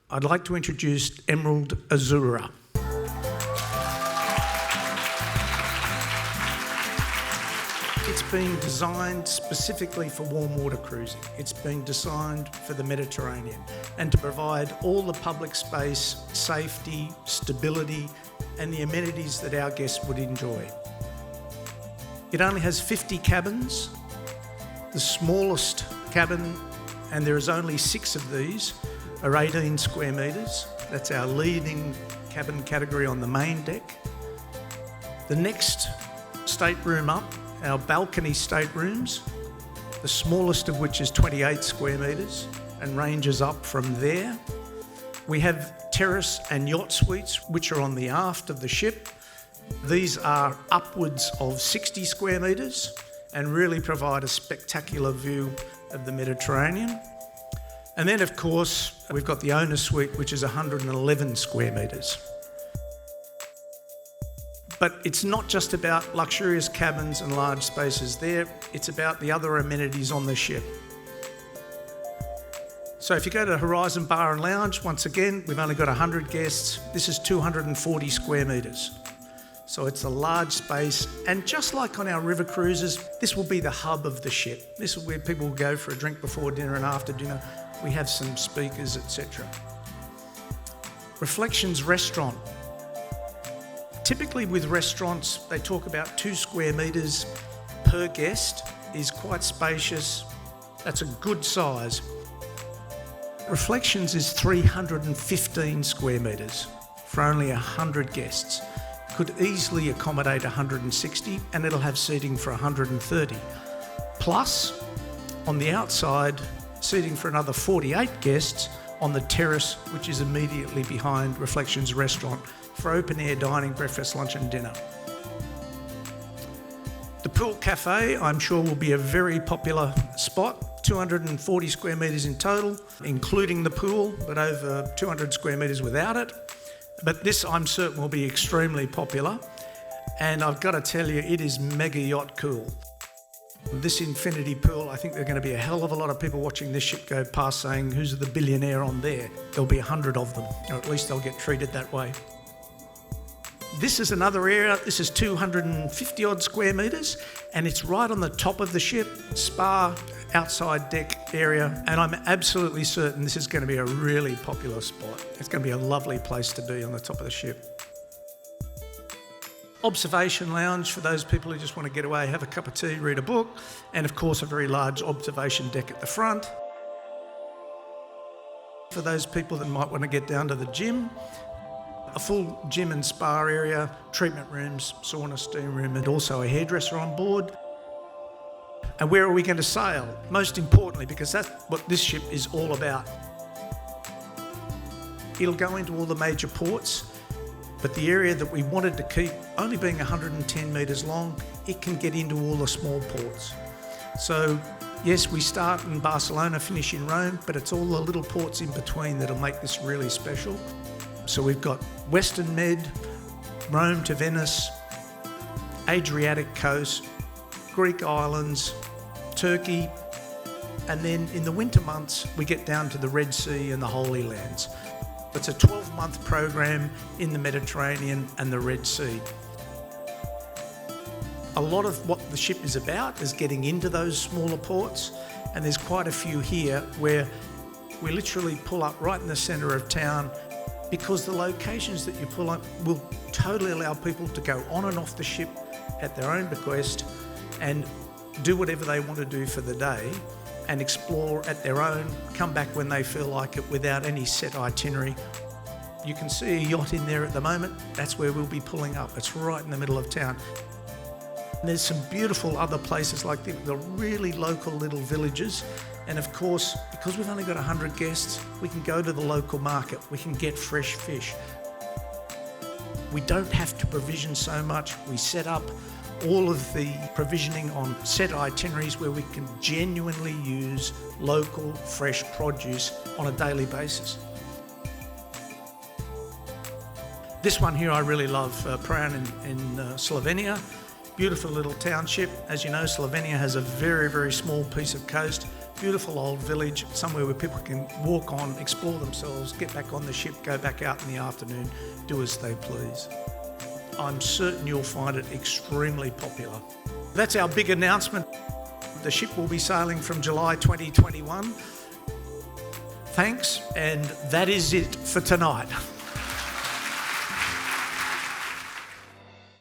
I'd like to introduce Emerald Azura. It's been designed specifically for warm water cruising. It's been designed for the Mediterranean and to provide all the public space, safety, stability, and the amenities that our guests would enjoy. It only has 50 cabins. The smallest cabin, and there is only 6 of these, are 18 square metres. That's our leading cabin category on the main deck. The next stateroom up, our balcony staterooms, the smallest of which is 28 square metres and ranges up from there. We have terrace and yacht suites, which are on the aft of the ship. These are upwards of 60 square metres and really provide a spectacular view of the Mediterranean. And then, of course, we've got the owner suite, which is 111 square metres. But it's not just about luxurious cabins and large spaces there, it's about the other amenities on the ship. So if you go to Horizon Bar and Lounge, once again, we've only got 100 guests. This is 240 square metres. So it's a large space, and just like on our river cruises, this will be the hub of the ship. This is where people will go for a drink before dinner and after dinner. We have some speakers, etc. Reflections Restaurant. Typically with restaurants, they talk about 2 square metres per guest is quite spacious. That's a good size. Reflections is 315 square metres for only 100 guests. Could easily accommodate 160, and it'll have seating for 130. Plus, on the outside, seating for another 48 guests on the terrace, which is immediately behind Reflections Restaurant, for open-air dining, breakfast, lunch and dinner. The Pool Cafe, I'm sure, will be a very popular spot. 240 square metres in total, including the pool, but over 200 square metres without it. But this, I'm certain, will be extremely popular. And I've got to tell you, it is mega yacht cool. This infinity pool, I think there are going to be a hell of a lot of people watching this ship go past saying, who's the billionaire on there? There'll be 100 of them, or at least they'll get treated that way. This is another area. This is 250 odd square metres, and it's right on the top of the ship, spa, outside deck area, and I'm absolutely certain this is going to be a really popular spot. It's going to be a lovely place to be on the top of the ship. Observation lounge for those people who just want to get away, have a cup of tea, read a book, and of course a very large observation deck at the front. For those people that might want to get down to the gym, a full gym and spa area, treatment rooms, sauna, steam room, and also a hairdresser on board. And where are we going to sail? Most importantly, because that's what this ship is all about. It'll go into all the major ports, but the area that we wanted to keep, only being 110 metres long, it can get into all the small ports. So yes, we start in Barcelona, finish in Rome, but it's all the little ports in between that'll make this really special. So we've got Western Med, Rome to Venice, Adriatic coast, Greek islands, Turkey, and then in the winter months we get down to the Red Sea and the Holy Lands. It's a 12-month program in the Mediterranean and the Red Sea. A lot of what the ship is about is getting into those smaller ports, and there's quite a few here where we literally pull up right in the centre of town, because the locations that you pull up will totally allow people to go on and off the ship at their own bequest and do whatever they want to do for the day and explore at their own, come back when they feel like it without any set itinerary. You can see a yacht in there at the moment. That's where we'll be pulling up. It's right in the middle of town. And there's some beautiful other places like the really local little villages. And of course, because we've only got 100 guests, we can go to the local market. We can get fresh fish. We don't have to provision so much. We set up all of the provisioning on set itineraries where we can genuinely use local fresh produce on a daily basis. This one here I really love, Pran in Slovenia. Beautiful little township. As you know, Slovenia has a very, very small piece of coast, beautiful old village, somewhere where people can walk on, explore themselves, get back on the ship, go back out in the afternoon, do as they please. I'm certain you'll find it extremely popular. That's our big announcement. The ship will be sailing from July 2021. Thanks, and that is it for tonight.